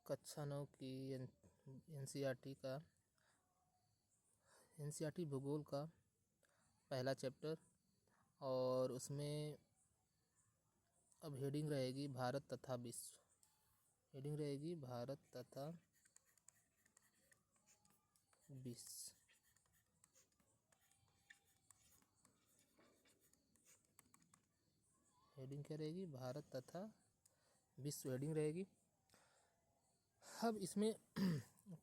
कक्षा 9 की एनसीईआरटी भूगोल का पहला चैप्टर। और उसमें अब हेडिंग रहेगी भारत तथा विश्व। हेडिंग रहेगी भारत तथा विश्व। हेडिंग क्या रहेगी? भारत तथा विश्व हेडिंग रहेगी। अब इसमें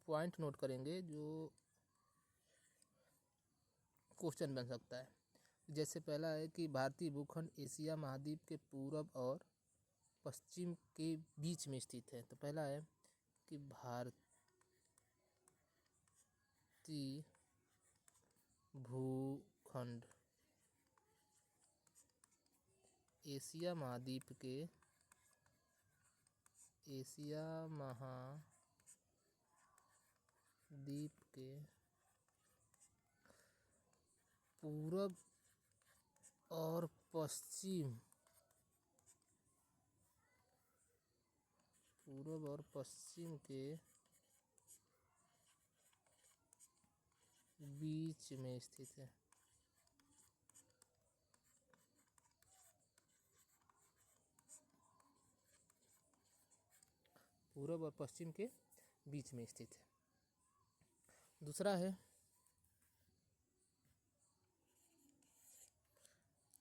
पॉइंट नोट करेंगे जो क्वेश्चन बन सकता है। जैसे पहला है कि भारतीय भूखंड एशिया महाद्वीप के पूर्व और पश्चिम के बीच में स्थित है। तो पहला है कि भारतीय भूखंड एशिया महाद्वीप के पूरब और पश्चिम के बीच में स्थित है। पूरब और पश्चिम के बीच में स्थित है। दूसरा है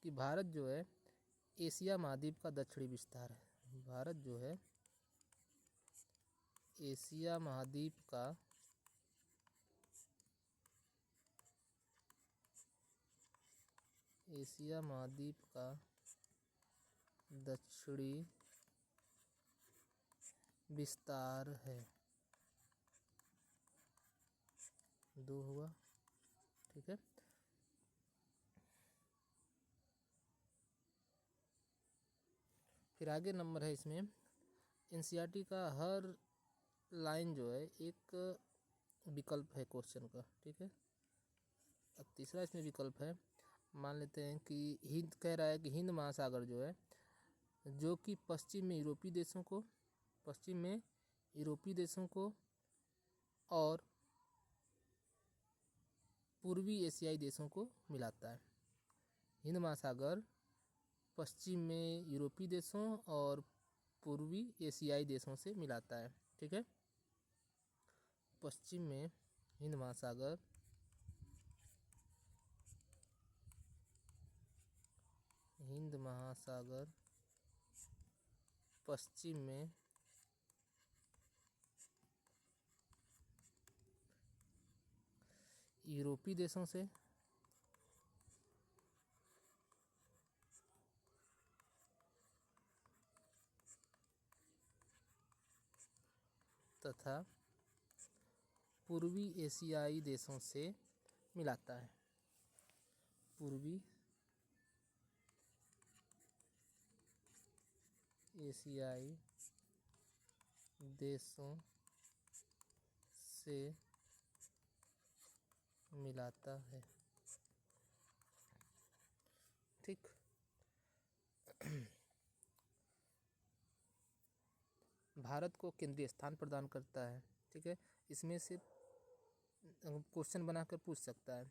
कि भारत जो है एशिया महाद्वीप का दक्षिणी विस्तार है। भारत जो है एशिया महाद्वीप का दक्षिणी विस्तार है। 2 हुआ, ठीक है। फिर आगे नंबर है इसमें एनसीईआरटी का हर लाइन जो है एक विकल्प है क्वेश्चन का, ठीक है। अब तीसरा इसमें विकल्प है, मान लेते हैं कि हिंद कह रहा है कि हिंद महासागर जो है जो कि पश्चिम में यूरोपीय देशों को और पूर्वी एशियाई देशों को मिलाता है। हिंद महासागर पश्चिम में यूरोपीय देशों और पूर्वी एशियाई देशों से मिलाता है, ठीक है। पश्चिम में हिंद महासागर पश्चिम में यूरोपीय देशों से तथा पूर्वी एशियाई देशों से मिलाता है। पूर्वी एशियाई देशों से मिलाता है, ठीक। भारत को केंद्रीय स्थान प्रदान करता है, ठीक है। इसमें से क्वेश्चन बनाकर पूछ सकता है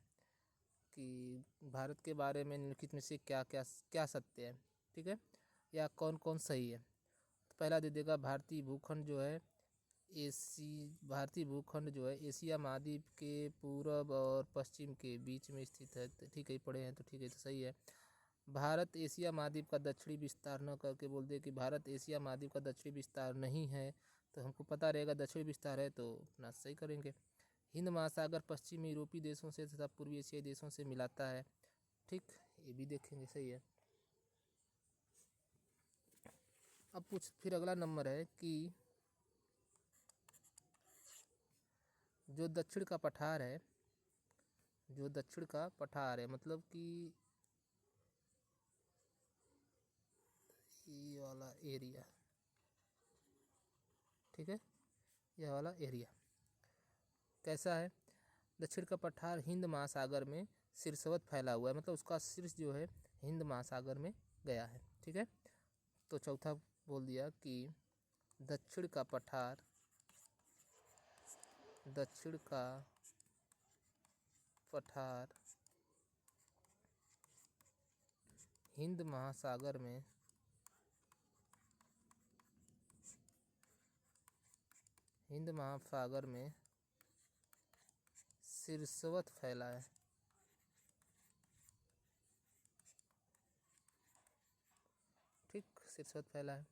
कि भारत के बारे में निम्नलिखित में से क्या सत्य है, ठीक है, या कौन कौन सही है। तो पहला दे देगा भारतीय भूखंड जो है एशिया महाद्वीप के पूरब और पश्चिम के बीच में स्थित है। तो ठीक है, पढ़े हैं तो ठीक है, तो सही है। भारत एशिया महाद्वीप का दक्षिणी विस्तार न करके बोल दे कि भारत एशिया महाद्वीप का दक्षिणी विस्तार नहीं है, तो हमको पता रहेगा दक्षिणी विस्तार है तो अपना सही करेंगे। हिंद महासागर पश्चिमी यूरोपीय देशों से तथा पूर्वी एशियाई देशों से मिलाता है, ठीक, ये भी देखेंगे, सही है। अब फिर अगला नंबर है कि जो दक्षिण का पठार है मतलब कि ये वाला एरिया, ठीक है, यह वाला एरिया कैसा है? दक्षिण का पठार हिंद महासागर में शीर्षवत फैला हुआ है, मतलब उसका शीर्ष जो है हिंद महासागर में गया है, ठीक है। तो चौथा बोल दिया कि दक्षिण का पठार दक्षिण का पठार हिंद महासागर में शीर्षवत फैला है। ठीक, शीर्षवत फैला है।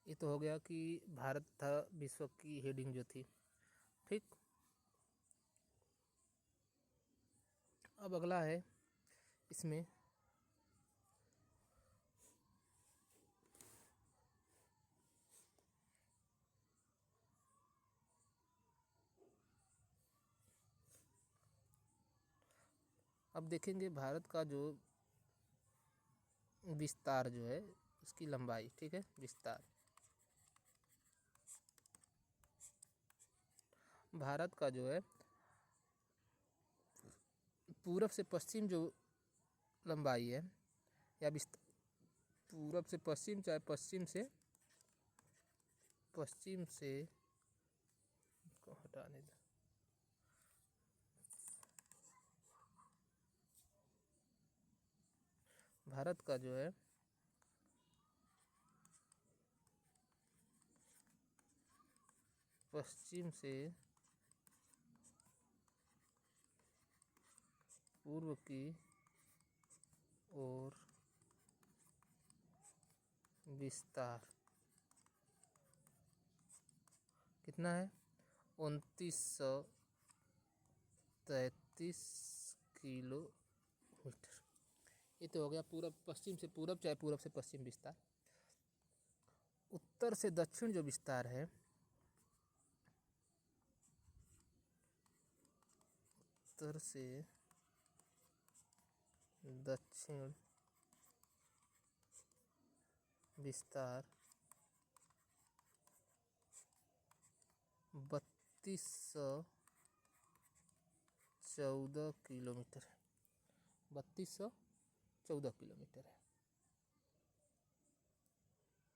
ये तो हो गया कि भारत था विश्व की हेडिंग जो थी। ठीक, अब अगला है इसमें अब देखेंगे भारत का जो विस्तार जो है उसकी लंबाई। ठीक है, विस्तार भारत का जो है पूरब से पश्चिम जो लंबाई है या पूरब से पश्चिम चाहे पश्चिम से को हटाने दो। भारत का जो है पश्चिम से पूर्व की ओर विस्तार कितना है? 2933 किलोमीटर। ये तो हो गया पूरब पश्चिम से पूरब चाहे पूरब से पश्चिम विस्तार। उत्तर से दक्षिण जो विस्तार है उत्तर से दक्षिण विस्तार 3214 किलोमीटर है। 3214 किलोमीटर है।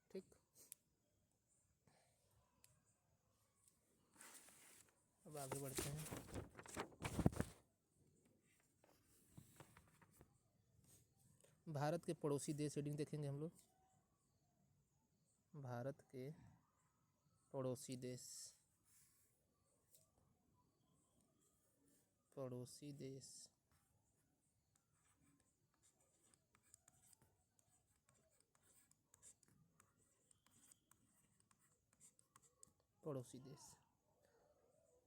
ठीक, अब आगे बढ़ते हैं। भारत के पड़ोसी देश हेडिंग देखेंगे हम लोग। भारत के पड़ोसी देश पड़ोसी देश पड़ोसी देश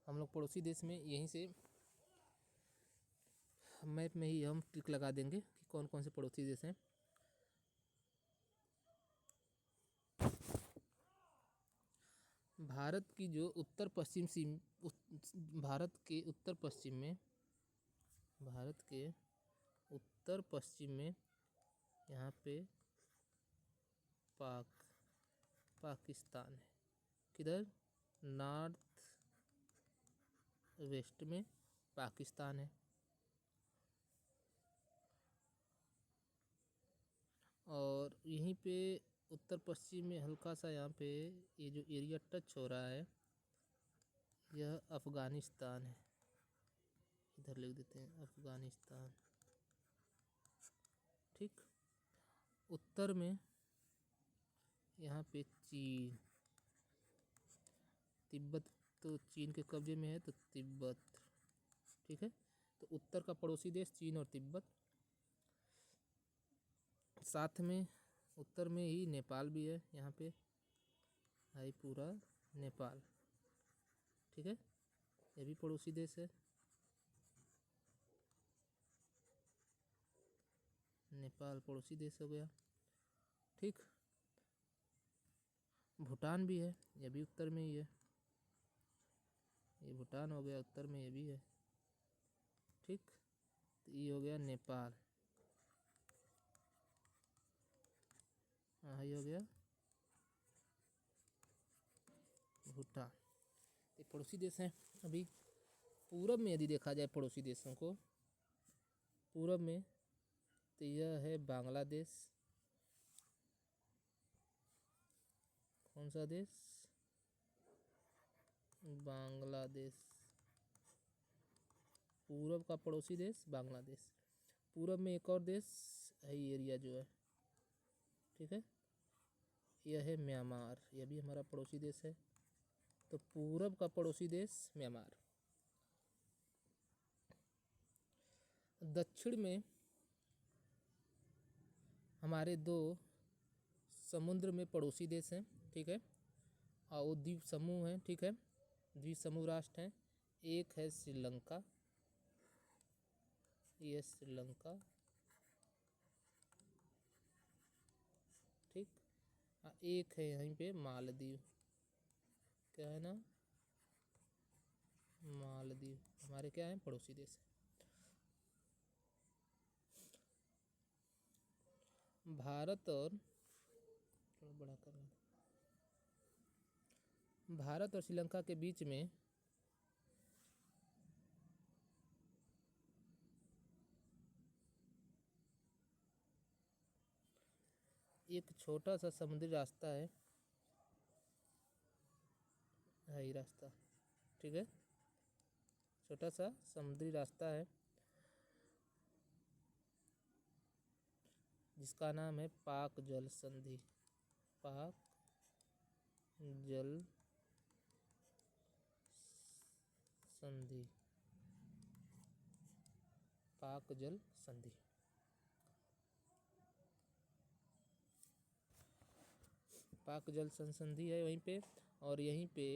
हम लोग पड़ोसी देश में यहीं से मैप में ही हम टिक लगा देंगे कि कौन कौन से पड़ोसी देश हैं। भारत की जो उत्तर पश्चिम भारत के उत्तर पश्चिम में यहाँ पे पाकिस्तान है। किधर? नॉर्थ वेस्ट में पाकिस्तान है। और यहीं पे उत्तर पश्चिम में हल्का सा यहाँ पे ये जो एरिया टच हो रहा है यह अफ़गानिस्तान है। इधर लिख देते हैं अफ़गानिस्तान। ठीक, उत्तर में यहाँ पे चीन, तिब्बत तो चीन के कब्जे में है तो तिब्बत। ठीक है, तो उत्तर का पड़ोसी देश चीन और तिब्बत। साथ में उत्तर में ही नेपाल भी है। यहाँ पे है पूरा नेपाल। ठीक है, ये भी पड़ोसी देश है। नेपाल पड़ोसी देश हो गया। ठीक, भूटान भी है, ये भी उत्तर में ही है। ये भूटान हो गया, उत्तर में ये भी है। ठीक, तो ये हो गया नेपाल। हाँ, ये हो गया भूटान। ये पड़ोसी देश हैं। अभी पूरब में यदि देखा जाए पड़ोसी देशों को, पूरब में तो यह है बांग्लादेश। कौन सा देश? बांग्लादेश। पूरब का पड़ोसी देश बांग्लादेश। पूरब में एक और देश है, एरिया जो है, ठीक है, यह है म्यांमार। यह भी हमारा पड़ोसी देश है। तो पूरब का पड़ोसी देश म्यांमार। दक्षिण में हमारे दो समुद्र में पड़ोसी देश हैं, ठीक है, और वो द्वीप समूह हैं, ठीक है, द्वीप समूह राष्ट्र हैं। एक है श्रीलंका, ये श्रीलंका, ठीक, एक है यहीं पे मालदीव। क्या है ना? मालदीव हमारे क्या है? पड़ोसी देश है। भारत और थोड़ा बड़ा करना, भारत और श्रीलंका के बीच में एक छोटा सा समुद्री रास्ता है ये रास्ता, ठीक है, छोटा सा समुद्री रास्ता है जिसका नाम है पाक जल संधि। पाक जल संधि, पाक जल संधि। पाक जल संधि है वहीं पे, और यहीं पे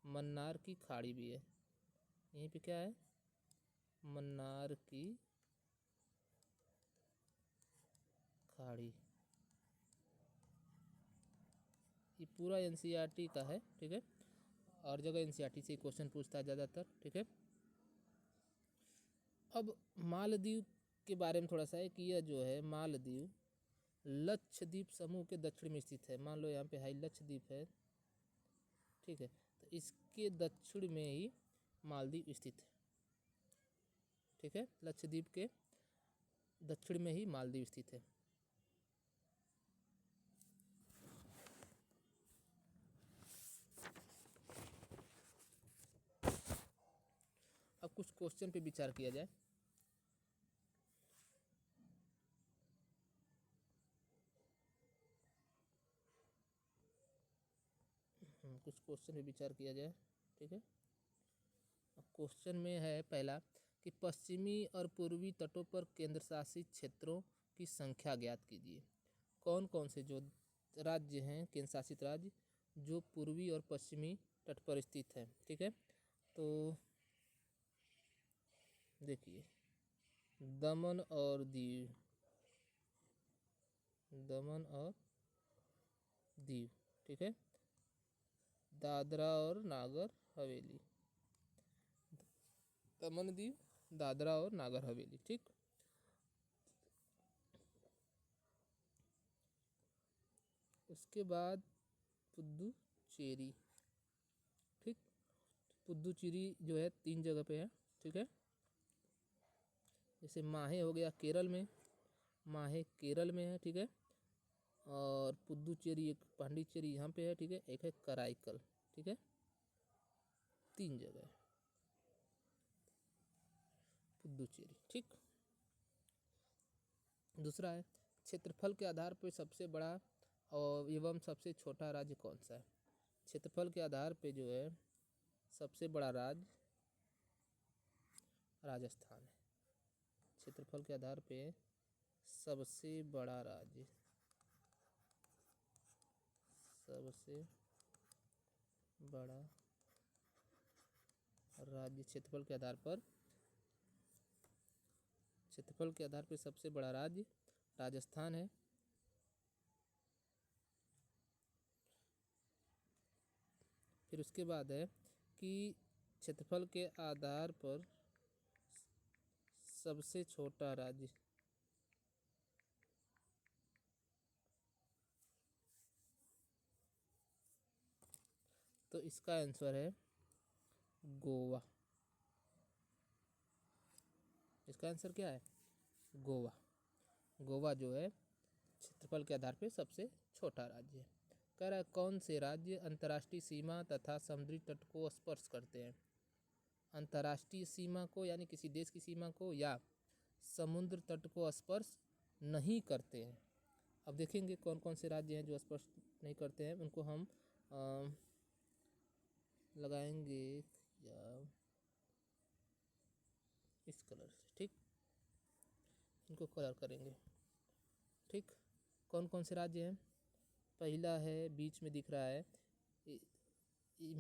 मन्नार की खाड़ी भी है। यहीं पे क्या है? मन्नार की खाड़ी। ये पूरा एनसीईआरटी का है, ठीक है, और जगह एनसीईआरटी से क्वेश्चन पूछता है ज़्यादातर, ठीक है। अब मालदीव के बारे में थोड़ा सा है कि यह जो है मालदीव लक्षद्वीप समूह के दक्षिण में स्थित है। मान लो यहाँ पे हाई लक्षद्वीप है, ठीक है, तो इसके दक्षिण में ही मालदीव स्थित है, ठीक है, लक्षद्वीप के दक्षिण में ही मालदीव स्थित है। अब कुछ क्वेश्चन पे विचार किया जाए। कुछ क्वेश्चन पे विचार किया जाए, ठीक है। अब क्वेश्चन में है पहला कि पश्चिमी और पूर्वी तटों पर केंद्र शासित क्षेत्रों की संख्या ज्ञात कीजिए। कौन कौन से जो राज्य हैं, केंद्र शासित राज्य, जो पूर्वी और पश्चिमी तट पर स्थित हैं, ठीक है। तो देखिए, दमन और दीव, दमन और दीव, ठीक है, दादरा और नागर हवेली, दमन दीव, दादरा और नागर हवेली, ठीक। उसके बाद पुदुचेरी, ठीक, पुदुचेरी जो है 3 जगह पे है, ठीक है। जैसे माहे हो गया केरल में, माहे केरल में है, ठीक है, और पुदुचेरी, एक पांडिचेरी यहाँ पे है, ठीक है, एक है कराईकल, ठीक है, 3 जगह है पुदुचेरी, ठीक। दूसरा है क्षेत्रफल के आधार पर सबसे बड़ा और एवं सबसे छोटा राज्य कौन सा है। क्षेत्रफल के आधार पे जो है सबसे बड़ा राज्य राजस्थान है। क्षेत्रफल के आधार पे सबसे बड़ा राज्य, सबसे बड़ा राज्य क्षेत्रफल के आधार पर, क्षेत्रफल के आधार पर सबसे बड़ा राज्य राजस्थान है। फिर उसके बाद है कि क्षेत्रफल के आधार पर सबसे छोटा राज्य, तो इसका आंसर है गोवा। इसका आंसर क्या है? गोवा। गोवा जो है क्षेत्रफल के आधार पर सबसे छोटा राज्य है। कह रहा है कौन से राज्य अंतर्राष्ट्रीय सीमा तथा समुद्री तट को स्पर्श करते हैं? अंतर्राष्ट्रीय सीमा को यानी किसी देश की सीमा को या समुद्र तट को स्पर्श नहीं करते हैं। अब देखेंगे कौन कौन से राज्य हैं जो स्पर्श नहीं करते हैं। उनको हम लगाएंगे या इस कलर से, ठीक, इनको कलर करेंगे, ठीक। कौन कौन से राज्य हैं? पहला है, बीच में दिख रहा है,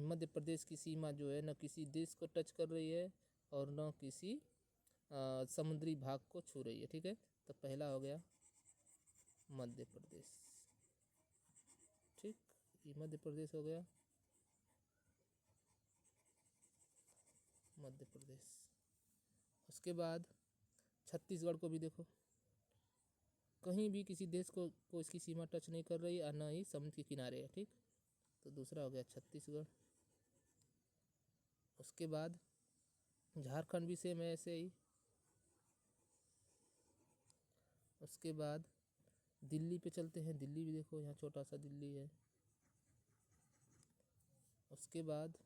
मध्य प्रदेश की सीमा जो है न किसी देश को टच कर रही है और न किसी समुद्री भाग को छू रही है, ठीक है। तो पहला हो गया मध्य प्रदेश, ठीक, ये मध्य प्रदेश हो गया, मध्य प्रदेश। उसके बाद छत्तीसगढ़ को भी देखो, कहीं भी किसी देश को इसकी सीमा टच नहीं कर रही और न ही समुद्र के किनारे है, ठीक। तो दूसरा हो गया छत्तीसगढ़। उसके बाद झारखंड भी सेम है ऐसे ही। उसके बाद दिल्ली पे चलते हैं, दिल्ली भी देखो यहाँ छोटा सा दिल्ली है। उसके बाद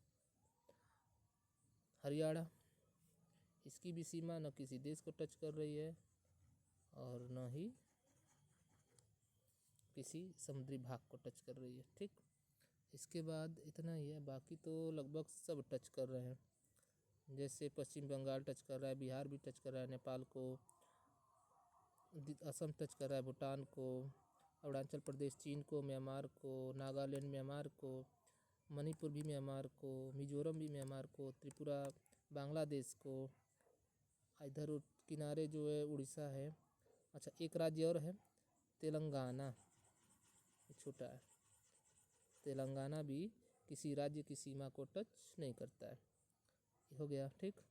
हरियाणा, इसकी भी सीमा न किसी देश को टच कर रही है और न ही किसी समुद्री भाग को टच कर रही है, ठीक। इसके बाद इतना ही है, बाकी तो लगभग सब टच कर रहे हैं। जैसे पश्चिम बंगाल टच कर रहा है, बिहार भी टच कर रहा है नेपाल को, असम टच कर रहा है भूटान को, अरुणाचल प्रदेश चीन को, म्यांमार को, नागालैंड म्यांमार को, मणिपुर भी म्यांमार को, मिजोरम भी म्यांमार को, त्रिपुरा बांग्लादेश को, इधर किनारे जो है उड़ीसा है। अच्छा, एक राज्य और है तेलंगाना, छोटा है, तेलंगाना भी किसी राज्य की सीमा को टच नहीं करता है। ये हो गया, ठीक।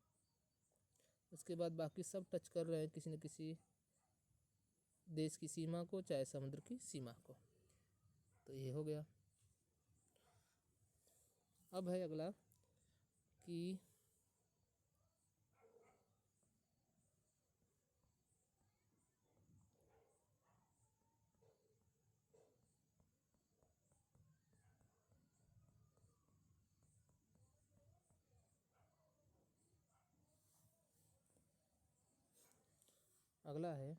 उसके बाद बाकी सब टच कर रहे हैं किसी न किसी देश की सीमा को, चाहे समुद्र की सीमा को। तो ये हो गया। अब है अगला कि अगला है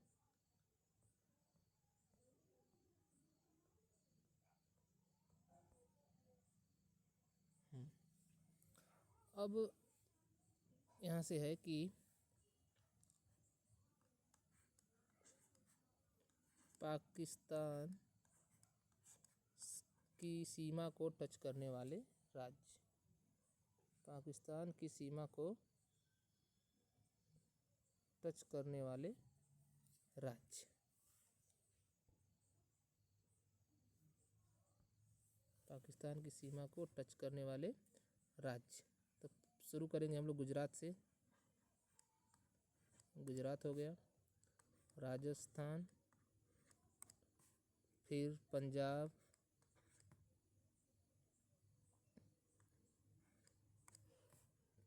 अब यहाँ से है कि पाकिस्तान की सीमा को टच करने वाले राज्य, पाकिस्तान की सीमा को टच करने वाले राज्य, पाकिस्तान की सीमा को टच करने वाले राज्य। तो शुरू करेंगे हम लोग गुजरात से। गुजरात हो गया, राजस्थान, फिर पंजाब,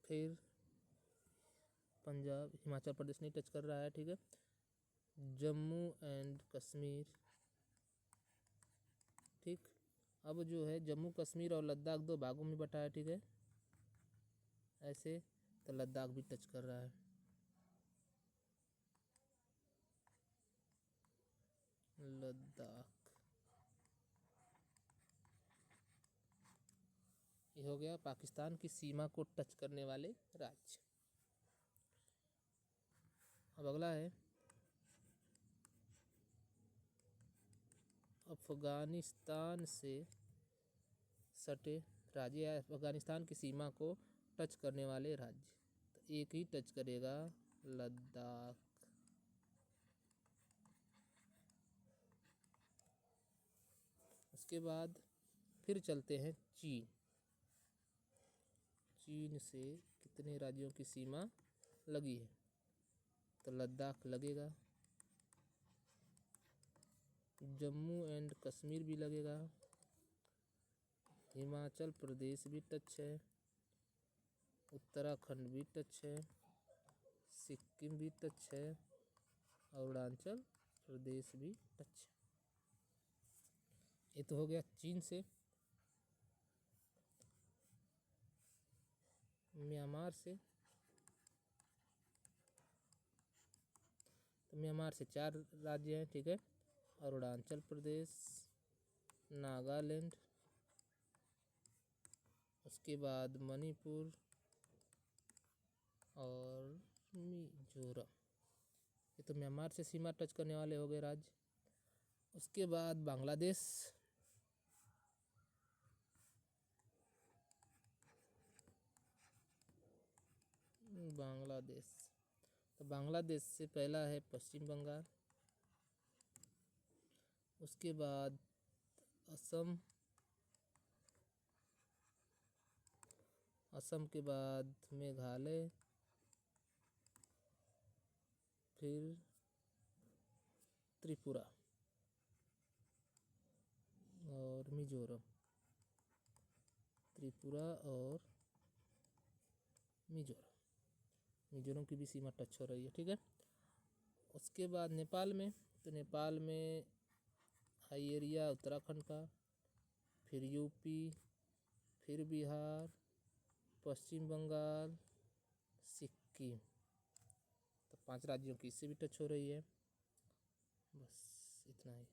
फिर पंजाब, हिमाचल प्रदेश नहीं टच कर रहा है, ठीक है। जम्मू एंड कश्मीर, ठीक। अब जो है जम्मू कश्मीर और लद्दाख दो भागों में बटा है, ठीक है, ऐसे। तो लद्दाख भी टच कर रहा है, लद्दाख। ये हो गया पाकिस्तान की सीमा को टच करने वाले राज्य। अब अगला है अफगानिस्तान से सटे राज्य या अफगानिस्तान की सीमा को टच करने वाले राज्य। तो एक ही टच करेगा, लद्दाख। उसके बाद फिर चलते हैं चीन। चीन से कितने राज्यों की सीमा लगी है? तो लद्दाख लगेगा, जम्मू एंड कश्मीर भी लगेगा, हिमाचल प्रदेश भी टच है, उत्तराखंड भी टच है, सिक्किम भी टच है, अरुणाचल प्रदेश भी टच है। ये तो हो गया चीन से। म्यांमार से, तो म्यांमार से 4 राज्य हैं, ठीक है। अरुणाचल प्रदेश, नागालैंड, उसके बाद मणिपुर और मिजोरम। ये तो म्यांमार से सीमा टच करने वाले हो गए राज्य। उसके बाद बांग्लादेश, बांग्लादेश, तो बांग्लादेश से पहला है पश्चिम बंगाल, उसके बाद असम, असम के बाद मेघालय, फिर त्रिपुरा और मिजोरम, त्रिपुरा और मिजोरम। मिजोरम की भी सीमा टच हो रही है, ठीक है। उसके बाद नेपाल में, तो नेपाल में हाई एरिया उत्तराखंड का, फिर यूपी, फिर बिहार, पश्चिम बंगाल, सिक्किम, तो 5 राज्यों की इससे भी टच हो रही है। बस इतना ही।